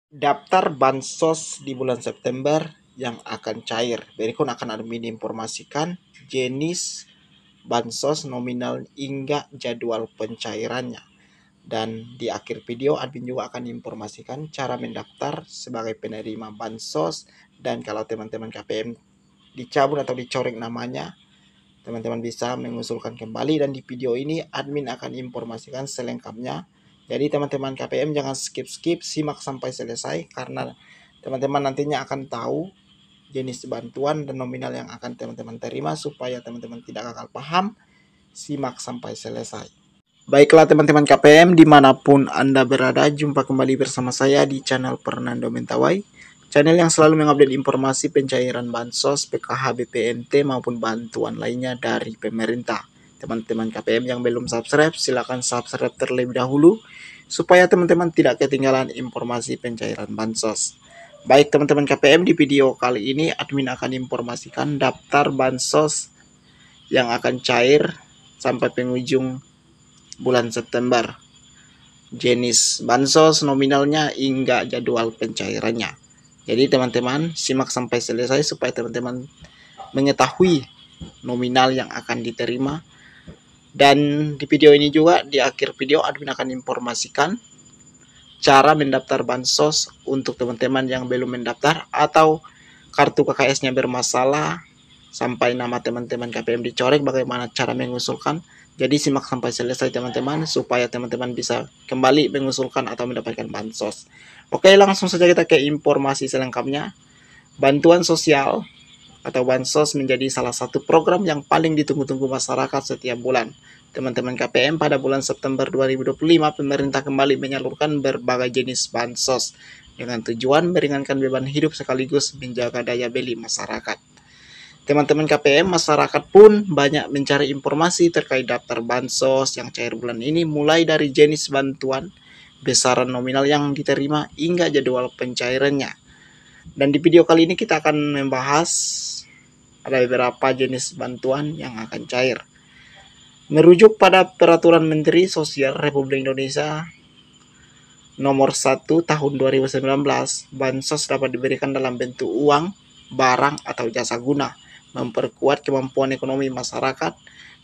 Daftar bansos di bulan September yang akan cair. Berikut akan admin informasikan jenis bansos nominal hingga jadwal pencairannya. Dan di akhir video admin juga akan informasikan cara mendaftar sebagai penerima bansos, dan kalau teman-teman KPM dicabut atau dicoret namanya, teman-teman bisa mengusulkan kembali. Dan di video ini admin akan informasikan selengkapnya. Jadi teman-teman KPM jangan skip-skip, simak sampai selesai karena teman-teman nantinya akan tahu jenis bantuan dan nominal yang akan teman-teman terima. Supaya teman-teman tidak gagal paham, simak sampai selesai. Baiklah teman-teman KPM dimanapun Anda berada, jumpa kembali bersama saya di channel Fernando Mentawai, channel yang selalu mengupdate informasi pencairan bansos, PKH, BPNT maupun bantuan lainnya dari pemerintah. Teman-teman KPM yang belum subscribe, silakan subscribe terlebih dahulu supaya teman-teman tidak ketinggalan informasi pencairan bansos. Baik teman-teman KPM, di video kali ini admin akan informasikan daftar bansos yang akan cair sampai penghujung bulan September, jenis bansos nominalnya hingga jadwal pencairannya. Jadi teman-teman simak sampai selesai supaya teman-teman mengetahui nominal yang akan diterima. Dan di video ini juga, di akhir video admin akan informasikan cara mendaftar bansos untuk teman-teman yang belum mendaftar atau kartu KKS-nya bermasalah sampai nama teman-teman KPM dicoret, bagaimana cara mengusulkan. Jadi simak sampai selesai teman-teman supaya teman-teman bisa kembali mengusulkan atau mendapatkan bansos. Oke, langsung saja kita ke informasi selengkapnya. Bantuan sosial atau bansos menjadi salah satu program yang paling ditunggu-tunggu masyarakat setiap bulan. Teman-teman KPM, pada bulan September 2025 pemerintah kembali menyalurkan berbagai jenis bansos dengan tujuan meringankan beban hidup sekaligus menjaga daya beli masyarakat. Teman-teman KPM, masyarakat pun banyak mencari informasi terkait daftar bansos yang cair bulan ini, mulai dari jenis bantuan, besaran nominal yang diterima, hingga jadwal pencairannya. Dan di video kali ini kita akan membahas ada beberapa jenis bantuan yang akan cair. Merujuk pada Peraturan Menteri Sosial Republik Indonesia Nomor 1 Tahun 2019, bansos dapat diberikan dalam bentuk uang, barang, atau jasa guna memperkuat kemampuan ekonomi masyarakat.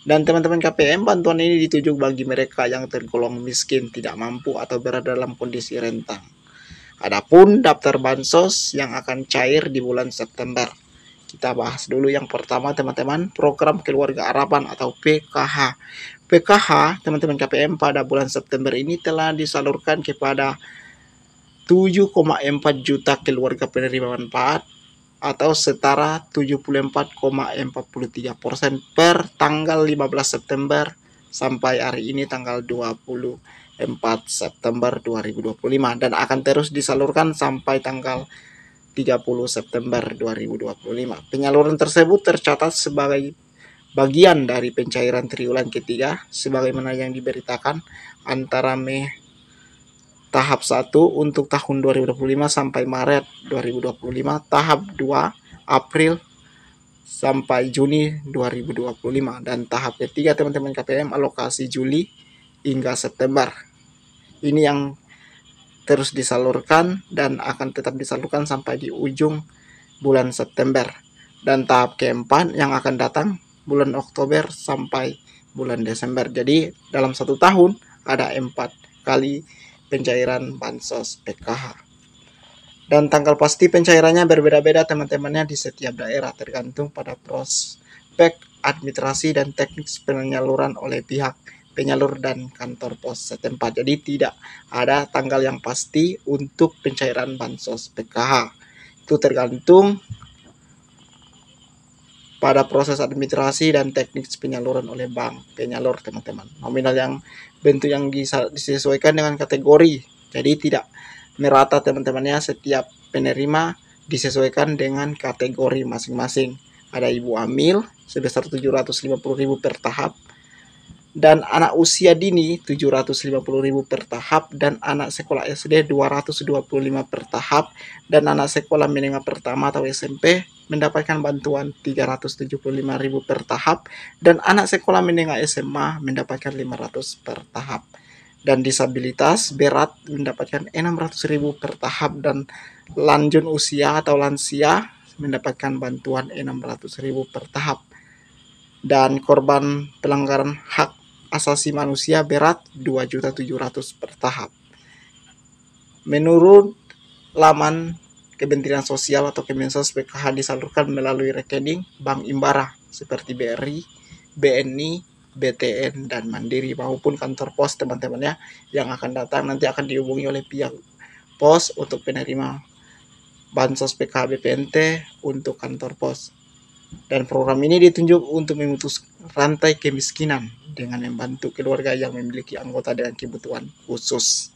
Dan teman-teman KPM, bantuan ini dituju bagi mereka yang tergolong miskin, tidak mampu, atau berada dalam kondisi rentan. Adapun daftar bansos yang akan cair di bulan September, kita bahas dulu yang pertama teman-teman, program keluarga harapan atau PKH. PKH teman-teman KPM pada bulan September ini telah disalurkan kepada 7,4 juta keluarga penerima manfaat atau setara 74,43% per tanggal 15 September sampai hari ini tanggal 24 September 2025, dan akan terus disalurkan sampai tanggal 30 September 2025. Penyaluran tersebut tercatat sebagai bagian dari pencairan triwulan ketiga sebagaimana yang diberitakan antara Mei tahap 1 untuk tahun 2025 sampai Maret 2025, tahap 2 April sampai Juni 2025, dan tahap ketiga teman-teman KPM alokasi Juli hingga September. Ini yang terus disalurkan dan akan tetap disalurkan sampai di ujung bulan September. Dan tahap keempat yang akan datang bulan Oktober sampai bulan Desember. Jadi dalam satu tahun ada 4 kali pencairan bansos PKH. Dan tanggal pasti pencairannya berbeda-beda teman-temannya di setiap daerah, tergantung pada prospek administrasi dan teknik penyaluran oleh pihak penyalur dan kantor pos setempat. Jadi tidak ada tanggal yang pasti untuk pencairan bansos PKH. Itu tergantung pada proses administrasi dan teknik penyaluran oleh bank penyalur teman-teman. Nominal yang bentuk yang disesuaikan dengan kategori. Jadi tidak merata teman-temannya, setiap penerima disesuaikan dengan kategori masing-masing. Ada ibu hamil sebesar 750.000 per tahap, dan anak usia dini 750.000 per tahap, dan anak sekolah SD 225 per tahap, dan anak sekolah menengah pertama atau SMP mendapatkan bantuan 375.000 per tahap, dan anak sekolah menengah SMA mendapatkan 500 per tahap. dan disabilitas berat mendapatkan 600.000 per tahap, dan lanjut usia atau lansia mendapatkan bantuan 600.000 per tahap, dan korban pelanggaran hak asasi manusia berat 2.700.000 per tahap. Menurut laman Kementerian Sosial atau Kemensos, PKH disalurkan melalui rekening Bank Imbara seperti BRI, BNI, BTN, dan Mandiri maupun kantor pos teman-temannya. Yang akan datang nanti akan dihubungi oleh pihak pos untuk penerima bansos PKH BPNT untuk kantor pos. Dan program ini ditunjuk untuk memutus rantai kemiskinan dengan membantu keluarga yang memiliki anggota dengan kebutuhan khusus.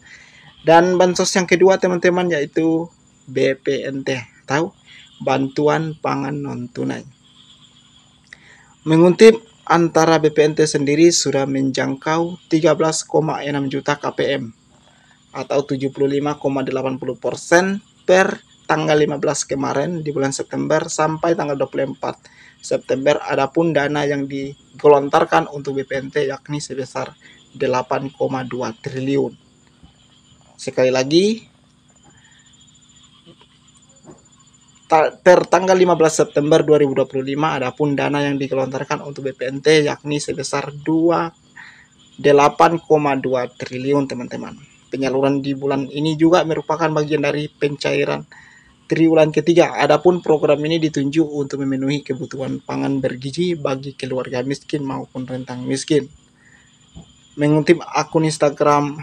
Dan bansos yang kedua teman-teman yaitu BPNT atau bantuan pangan non tunai. Mengutip antara BPNT sendiri sudah menjangkau 13,6 juta KPM atau 75,80% per tanggal 15 kemarin di bulan September sampai tanggal 24 September. Adapun dana yang digelontarkan untuk BPNT yakni sebesar 8,2 triliun. Sekali lagi, per tanggal 15 September 2025 adapun dana yang digelontarkan untuk BPNT yakni sebesar 8,2 triliun teman-teman. Penyaluran di bulan ini juga merupakan bagian dari pencairan triwulan ketiga. Adapun program ini ditunjuk untuk memenuhi kebutuhan pangan bergizi bagi keluarga miskin maupun rentang miskin. Mengutip akun Instagram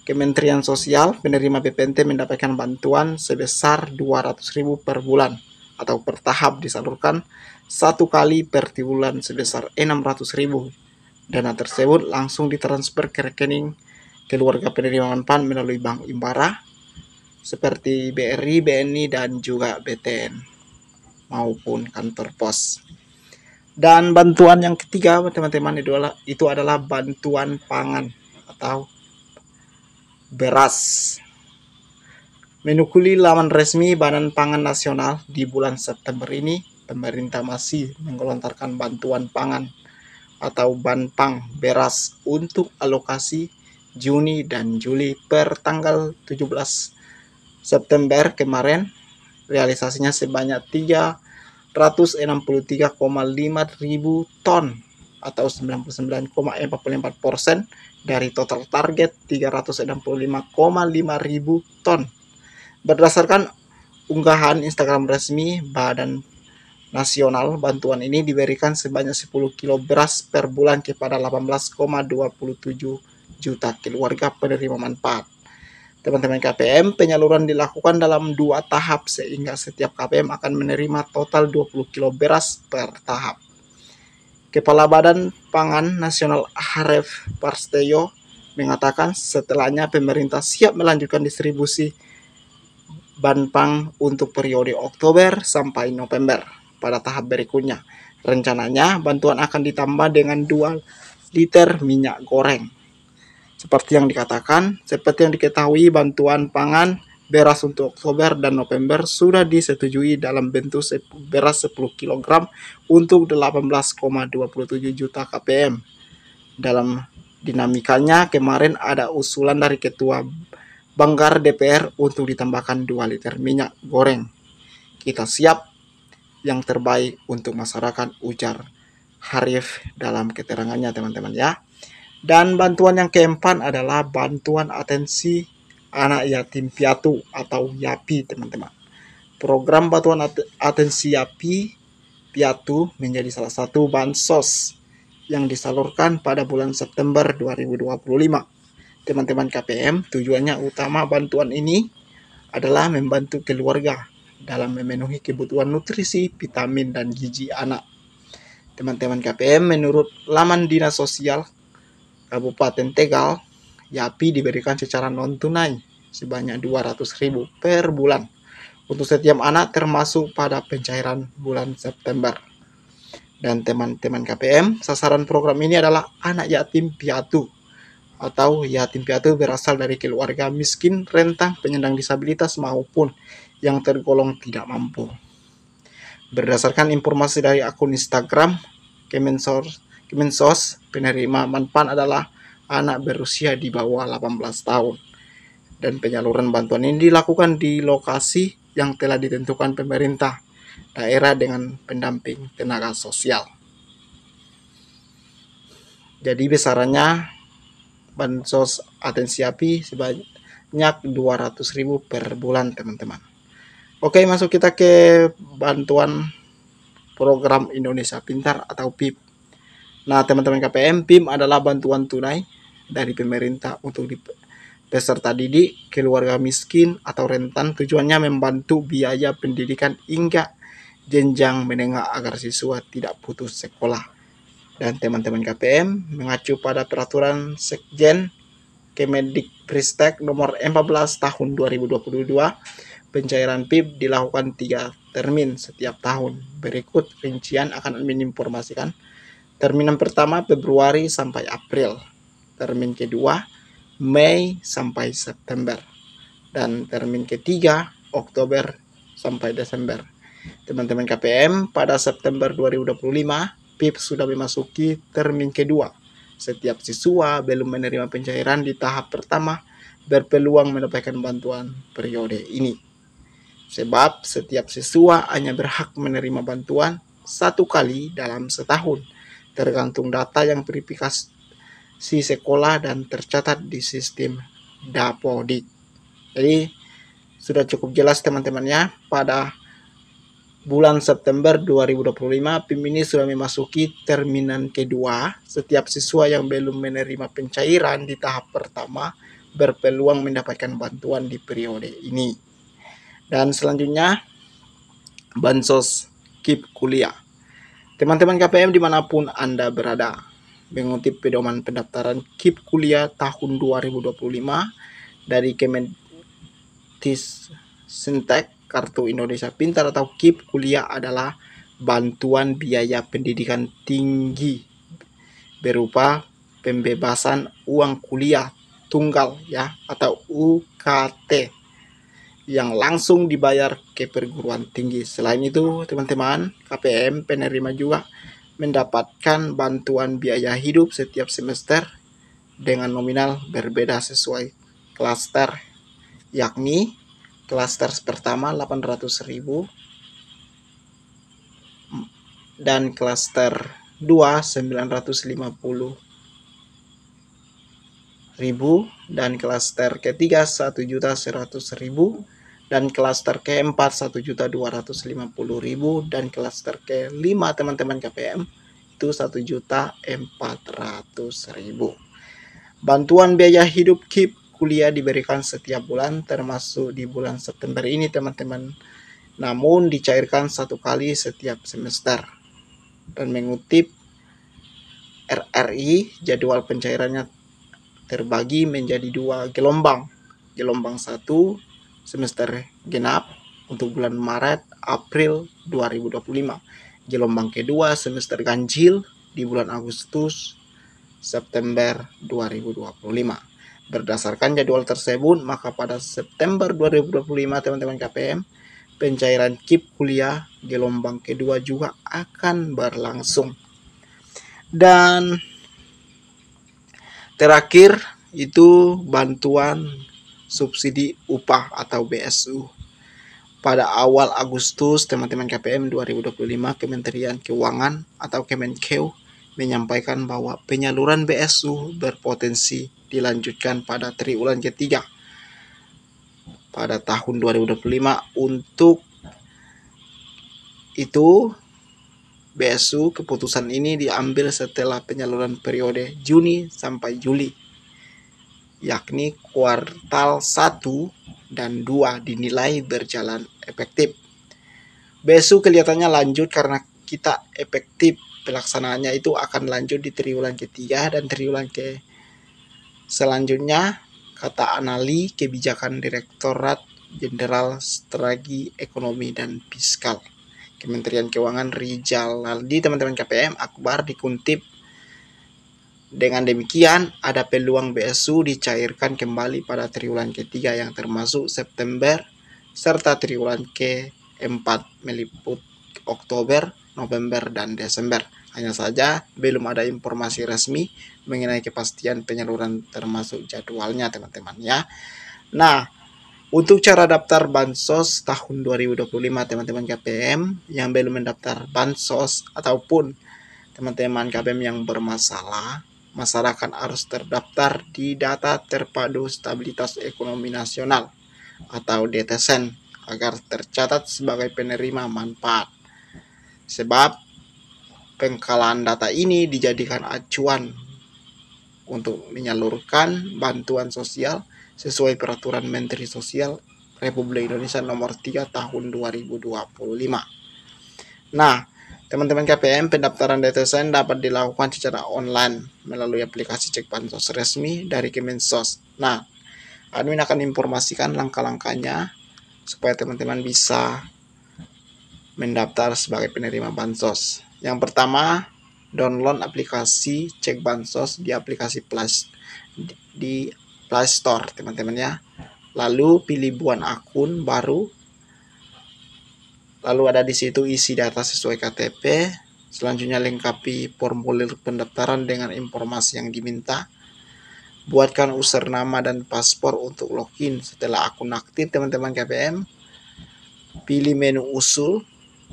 Kementerian Sosial, penerima BPNT mendapatkan bantuan sebesar 200.000 per bulan atau per tahap disalurkan satu kali per triwulan sebesar 600.000. Dana tersebut langsung ditransfer ke rekening keluarga penerima manfaat melalui Bank Imbara seperti BRI, BNI, dan juga BTN maupun kantor pos. Dan bantuan yang ketiga teman-teman itu adalah bantuan pangan atau beras. Menukuli laman resmi Badan Pangan Nasional, di bulan September ini pemerintah masih menggelontarkan bantuan pangan atau banpang beras untuk alokasi Juni dan Juli. Per tanggal 17 September kemarin realisasinya sebanyak 363,5 ribu ton atau 99,44% dari total target 365,5 ribu ton. Berdasarkan unggahan Instagram resmi Badan Nasional, bantuan ini diberikan sebanyak 10 kilo beras per bulan kepada 18,27 juta keluarga penerima manfaat. Teman-teman KPM, penyaluran dilakukan dalam 2 tahap sehingga setiap KPM akan menerima total 20 kilo beras per tahap. Kepala Badan Pangan Nasional Haref Parsteyo mengatakan setelahnya pemerintah siap melanjutkan distribusi banpang untuk periode Oktober sampai November pada tahap berikutnya. Rencananya bantuan akan ditambah dengan 2 liter minyak goreng. Seperti yang diketahui, bantuan pangan beras untuk Oktober dan November sudah disetujui dalam bentuk beras 10 kg untuk 18,27 juta KPM. Dalam dinamikanya, kemarin ada usulan dari Ketua Banggar DPR untuk ditambahkan 2 liter minyak goreng. Kita siap yang terbaik untuk masyarakat, ujar Harif dalam keterangannya teman-teman ya. Dan bantuan yang keempat adalah bantuan atensi anak yatim piatu atau YAPI teman-teman. Program bantuan atensi YAPI piatu menjadi salah satu bansos yang disalurkan pada bulan September 2025. Teman-teman KPM, tujuannya utama bantuan ini adalah membantu keluarga dalam memenuhi kebutuhan nutrisi, vitamin, dan gizi anak. Teman-teman KPM, menurut laman Dinas Sosial Kabupaten Tegal, YAPI diberikan secara non-tunai sebanyak 200.000 per bulan untuk setiap anak termasuk pada pencairan bulan September. Dan teman-teman KPM, sasaran program ini adalah anak yatim piatu atau yatim piatu berasal dari keluarga miskin, rentang, penyandang disabilitas maupun yang tergolong tidak mampu. Berdasarkan informasi dari akun Instagram Kemensos, penerima manfaat adalah anak berusia di bawah 18 tahun. Dan penyaluran bantuan ini dilakukan di lokasi yang telah ditentukan pemerintah daerah dengan pendamping tenaga sosial. Jadi besarannya bansos atensi API sebanyak 200.000 per bulan, teman-teman. Oke, masuk kita ke bantuan program Indonesia Pintar atau PIP. Nah, teman-teman KPM, PIP adalah bantuan tunai dari pemerintah untuk peserta didik, keluarga miskin atau rentan. Tujuannya membantu biaya pendidikan hingga jenjang menengah agar siswa tidak putus sekolah. Dan teman-teman KPM mengacu pada peraturan Sekjen Kemendikbudristek nomor 14 tahun 2022, pencairan PIP dilakukan 3 termin setiap tahun. Berikut rincian akan admin informasikan. Termin pertama Februari sampai April. Termin kedua Mei sampai September. Dan termin ketiga Oktober sampai Desember. Teman-teman KPM, pada September 2025, PIP sudah memasuki termin kedua. Setiap siswa belum menerima pencairan di tahap pertama berpeluang mendapatkan bantuan periode ini. Sebab setiap siswa hanya berhak menerima bantuan 1 kali dalam setahun, tergantung data yang verifikasi sekolah dan tercatat di sistem Dapodik. Jadi sudah cukup jelas teman-temannya, pada bulan September 2025 PIP ini sudah memasuki terminan kedua. Setiap siswa yang belum menerima pencairan di tahap pertama berpeluang mendapatkan bantuan di periode ini. Dan selanjutnya bansos KIP kuliah. Teman-teman KPM dimanapun Anda berada, mengutip pedoman pendaftaran KIP kuliah tahun 2025 dari Kementistek, Kartu Indonesia Pintar atau KIP kuliah adalah bantuan biaya pendidikan tinggi berupa pembebasan uang kuliah tunggal ya atau UKT yang langsung dibayar ke perguruan tinggi. Selain itu, teman-teman KPM penerima juga mendapatkan bantuan biaya hidup setiap semester dengan nominal berbeda sesuai klaster, yakni klaster pertama 800.000 dan klaster 2 950.000 dan klaster ketiga 1.100.000 dan klaster keempat 1.250.000 dan klaster kelima teman-teman KPM itu 1.400.000. Bantuan biaya hidup KIP kuliah diberikan setiap bulan termasuk di bulan September ini teman-teman, namun dicairkan 1 kali setiap semester. Dan mengutip RRI, jadwal pencairannya terbagi menjadi 2 gelombang. Gelombang 1 semester genap untuk bulan Maret April 2025. Gelombang kedua semester ganjil di bulan Agustus September 2025. Berdasarkan jadwal tersebut, maka pada September 2025 teman-teman KPM, pencairan KIP kuliah gelombang kedua juga akan berlangsung. Dan terakhir itu bantuan subsidi upah atau BSU. Pada awal Agustus teman-teman KPM 2025, Kementerian Keuangan atau Kemenkeu menyampaikan bahwa penyaluran BSU berpotensi dilanjutkan pada triwulan ketiga pada tahun 2025. Untuk itu BSU keputusan ini diambil setelah penyaluran periode Juni sampai Juli, yakni kuartal 1 dan 2 dinilai berjalan efektif. BSU kelihatannya lanjut karena kita efektif pelaksanaannya itu akan lanjut di triwulan ketiga dan triwulan selanjutnya, kata Anali Kebijakan Direktorat Jenderal Strategi Ekonomi dan Fiskal Kementerian Keuangan Rijalaldi teman-teman KPM Akbar dikutip, dengan demikian ada peluang BSU dicairkan kembali pada triwulan ketiga yang termasuk September serta triwulan keempat meliput Oktober, November, dan Desember. Hanya saja belum ada informasi resmi mengenai kepastian penyaluran termasuk jadwalnya teman-teman ya. Nah, untuk cara daftar Bansos tahun 2025 teman-teman KPM yang belum mendaftar Bansos ataupun teman-teman KPM yang bermasalah, masyarakat harus terdaftar di Data Terpadu Stabilitas Ekonomi Nasional atau DTSEN agar tercatat sebagai penerima manfaat. Sebab pengkalan data ini dijadikan acuan untuk menyalurkan bantuan sosial sesuai peraturan Menteri Sosial Republik Indonesia nomor 3 tahun 2025. Nah, teman-teman KPM, pendaftaran DTSN dapat dilakukan secara online melalui aplikasi cek bansos resmi dari Kemensos. Nah, admin akan informasikan langkah-langkahnya supaya teman-teman bisa mendaftar sebagai penerima bansos. Yang pertama, download aplikasi cek bansos di aplikasi di Play Store teman-teman ya. Lalu pilih buat akun baru. Lalu ada di situ isi data sesuai KTP. Selanjutnya lengkapi formulir pendaftaran dengan informasi yang diminta. Buatkan username dan paspor untuk login setelah akun aktif teman-teman KPM. Pilih menu usul,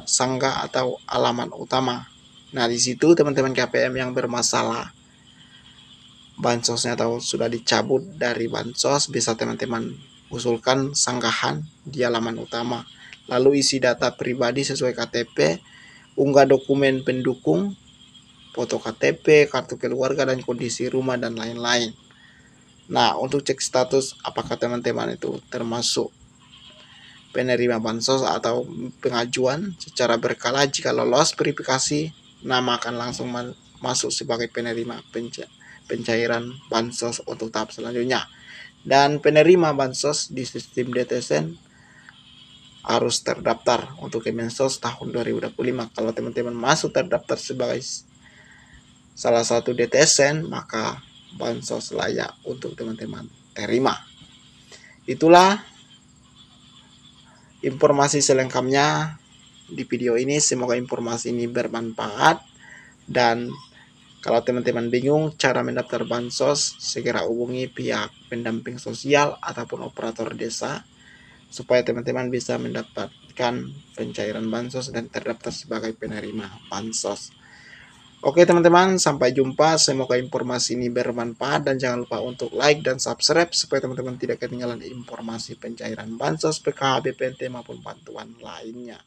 sanggah atau alamat utama. Nah, di situ teman-teman KPM yang bermasalah bansosnya atau sudah dicabut dari bansos, bisa teman-teman usulkan sanggahan di halaman utama. Lalu isi data pribadi sesuai KTP, unggah dokumen pendukung, foto KTP, kartu keluarga dan kondisi rumah dan lain-lain. Nah, untuk cek status apakah teman-teman itu termasuk penerima bansos atau pengajuan secara berkala, jika lolos verifikasi, nama akan langsung masuk sebagai penerima pencairan bansos untuk tahap selanjutnya. Dan penerima bansos di sistem DTSN harus terdaftar untuk Kemensos tahun 2025. Kalau teman-teman masuk terdaftar sebagai salah satu DTSN, maka bansos layak untuk teman-teman terima. Itulah informasi selengkapnya di video ini. Semoga informasi ini bermanfaat, dan kalau teman-teman bingung cara mendaftar bansos, segera hubungi pihak pendamping sosial ataupun operator desa supaya teman-teman bisa mendapatkan pencairan bansos dan terdaftar sebagai penerima bansos. Oke teman-teman, sampai jumpa. Semoga informasi ini bermanfaat dan jangan lupa untuk like dan subscribe supaya teman-teman tidak ketinggalan informasi pencairan bansos, PKH, BPNT maupun bantuan lainnya.